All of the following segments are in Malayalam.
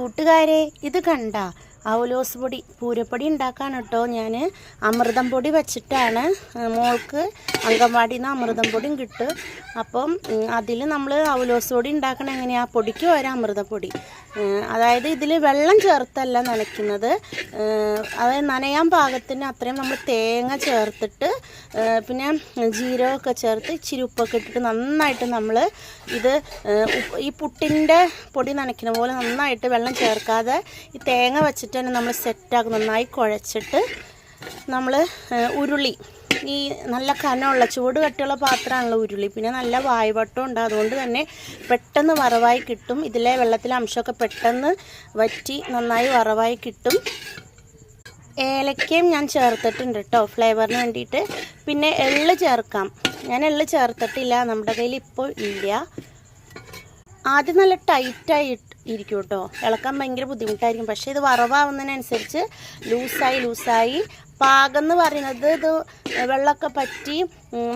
കൂട്ടുകാരെ ഇത് കണ്ട അവലോസ് പൊടി പൂരപ്പൊടി ഉണ്ടാക്കാൻ കേട്ടോ. ഞാൻ അമൃതം പൊടി വെച്ചിട്ടാണ്. മോൾക്ക് അങ്കൻവാടിയിൽ നിന്ന് അമൃതം പൊടിയും കിട്ടും. അപ്പം അതിൽ നമ്മൾ അവലോസ് പൊടി ഉണ്ടാക്കണം എങ്ങനെയാണ്? പൊടിക്ക് വരാം അമൃതപ്പൊടി. അതായത് ഇതിൽ വെള്ളം ചേർത്തല്ല നനയ്ക്കുന്നത്. അതായത് നനയാൻ പാകത്തിന് അത്രയും നമ്മൾ തേങ്ങ ചേർത്തിട്ട് പിന്നെ ജീരകമൊക്കെ ചേർത്ത് ഇച്ചിരി ഉപ്പൊക്കെ ഇട്ടിട്ട് നന്നായിട്ട് നമ്മൾ ഇത് ഈ പുട്ടിൻ്റെ പൊടി നനയ്ക്കുന്ന പോലെ നന്നായിട്ട് വെള്ളം ചേർക്കാതെ ഈ തേങ്ങ വെച്ചിട്ട് തന്നെ നമ്മൾ സെറ്റാക്കും. നന്നായി കുഴച്ചിട്ട് നമ്മൾ ഉരുളി, ഈ നല്ല കനമുള്ള ചൂട് കട്ടിയുള്ള പാത്രമാണല്ലോ ഉരുളി, പിന്നെ നല്ല വായ്വട്ടം ഉണ്ട്. അതുകൊണ്ട് തന്നെ പെട്ടെന്ന് വറവായി കിട്ടും. ഇതിലെ വെള്ളത്തിലെ അംശമൊക്കെ പെട്ടെന്ന് വറ്റി നന്നായി വറവായി കിട്ടും. ഏലക്കയും ഞാൻ ചേർത്തിട്ടുണ്ട് കേട്ടോ ഫ്ലേവറിന് വേണ്ടിയിട്ട്. പിന്നെ എള്ള് ചേർക്കാം. ഞാൻ എള്ള് ചേർത്തിട്ടില്ല, നമ്മുടെ കയ്യിൽ ഇപ്പോൾ ഇല്ല. ആദ്യം നല്ല ടൈറ്റായി ഇരിക്കും കേട്ടോ, ഇളക്കാൻ ഭയങ്കര ബുദ്ധിമുട്ടായിരിക്കും. പക്ഷേ ഇത് വറവാവുന്നതിനനുസരിച്ച് ലൂസായി പാകം എന്ന് പറയുന്നത് ഇത് വെള്ളമൊക്കെ പറ്റി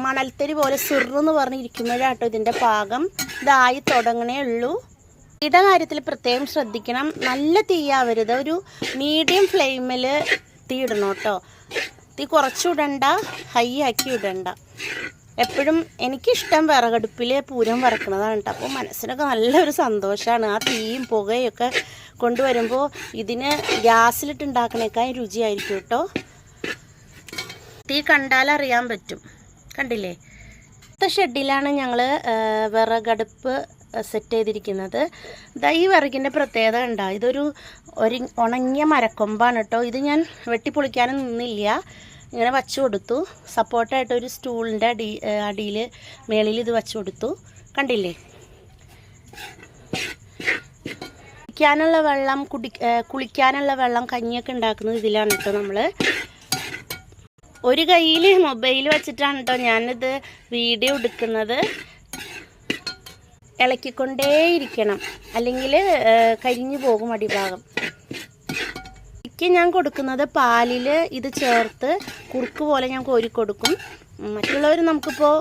മണൽത്തരി പോലെ സിറെന്ന് പറഞ്ഞിരിക്കുമ്പോഴാട്ടോ ഇതിൻ്റെ പാകം. ഇതായി തുടങ്ങണേ ഉള്ളൂ. തീയുടെ കാര്യത്തിൽ പ്രത്യേകം ശ്രദ്ധിക്കണം. നല്ല തീയാവരുത്, ഒരു മീഡിയം ഫ്ലെയിമിൽ തീ ഇടണം കേട്ടോ. തീ കുറച്ചുവിടണ്ട, ഹൈ ആക്കി ഇടണ്ട. എപ്പോഴും എനിക്കിഷ്ടം വിറകടുപ്പിൽ പൂരം വറക്കുന്നതാണ് കേട്ടോ. അപ്പോൾ മനസ്സിനൊക്കെ നല്ലൊരു സന്തോഷമാണ്. ആ തീയും പുകയൊക്കെ കൊണ്ടുവരുമ്പോൾ ഇതിന് ഗ്യാസിലിട്ടുണ്ടാക്കണേക്കാൾ രുചിയായിരിക്കും കേട്ടോ. തീ കണ്ടാലറിയാൻ പറ്റും, കണ്ടില്ലേ? അടുത്ത ഷെഡിലാണ് ഞങ്ങൾ വിറകടുപ്പ് സെറ്റ് ചെയ്തിരിക്കുന്നത്. ഈ വിറകിൻ്റെ പ്രത്യേകത കണ്ടോ, ഇതൊരു ഉണങ്ങിയ മരക്കൊമ്പാണ് കേട്ടോ. ഇത് ഞാൻ വെട്ടിപ്പൊളിക്കാനും നിന്നില്ല, ഇങ്ങനെ വച്ചു കൊടുത്തു. സപ്പോർട്ടായിട്ട് ഒരു സ്റ്റൂളിൻ്റെ അടിയിൽ മേളിൽ ഇത് വച്ചു കൊടുത്തു. കണ്ടില്ലേ? കുടിക്കാനുള്ള വെള്ളം, കുളിക്കാനുള്ള വെള്ളം, കഞ്ഞിയൊക്കെ ഉണ്ടാക്കുന്നത് ഇതിലാണ് കേട്ടോ. നമ്മൾ ഒരു കയ്യിൽ മൊബൈൽ വെച്ചിട്ടാണ് കേട്ടോ ഞാനിത് വീഡിയോ എടുക്കുന്നത്. ഇളക്കിക്കൊണ്ടേയിരിക്കണം, അല്ലെങ്കിൽ കരിഞ്ഞു പോകും അടിഭാഗം. ഞാൻ കൊടുക്കുന്നത് പാലിൽ ഇത് ചേർത്ത് കുറുക്ക് പോലെ ഞാൻ കോരിക്കൊടുക്കും. മറ്റുള്ളവർ നമുക്കിപ്പോൾ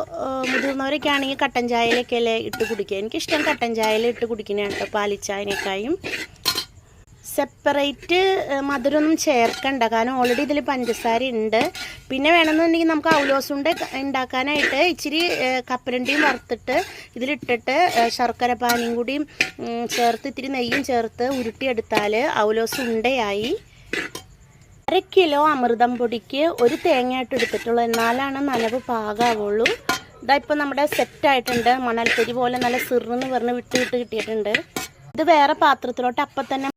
മുതിർന്നവരൊക്കെ ആണെങ്കിൽ കട്ടൻ ചായയിലൊക്കെയല്ലേ ഇട്ട് കുടിക്കുക. എനിക്കിഷ്ടം കട്ടൻ ചായയിൽ ഇട്ട് കുടിക്കുന്നതാണ് കേട്ടോ പാലിച്ചായനേക്കായും. സെപ്പറേറ്റ് മധുരമൊന്നും ചേർക്കണ്ട, കാരണം ഓൾറെഡി ഇതിൽ പഞ്ചസാര ഉണ്ട്. പിന്നെ വേണമെന്നുണ്ടെങ്കിൽ നമുക്ക് അവലോസുണ്ട ഉണ്ടാക്കാനായിട്ട് ഇച്ചിരി കപ്പലണ്ടിയും വറുത്തിട്ട് ഇതിലിട്ടിട്ട് ശർക്കര പാനിയും കൂടിയും ചേർത്ത് ഇത്തിരി നെയ്യും ചേർത്ത് ഉരുട്ടിയെടുത്താൽ അവലോസ് ഉണ്ടയായി. 1/2 കിലോ അമൃതം പൊടിക്ക് ഒരു തേങ്ങയായിട്ട് എടുത്തിട്ടുള്ളൂ, എന്നാലാണ് നനവ് പാകാവുള്ളൂ. ഇതാ ഇപ്പം നമ്മുടെ സെറ്റായിട്ടുണ്ട്. മണൽത്തരി പോലെ നല്ല സിറെന്ന് പറഞ്ഞ് വിട്ട് കിട്ടിയിട്ടുണ്ട്. ഇത് വേറെ പാത്രത്തിലോട്ട് അപ്പം തന്നെ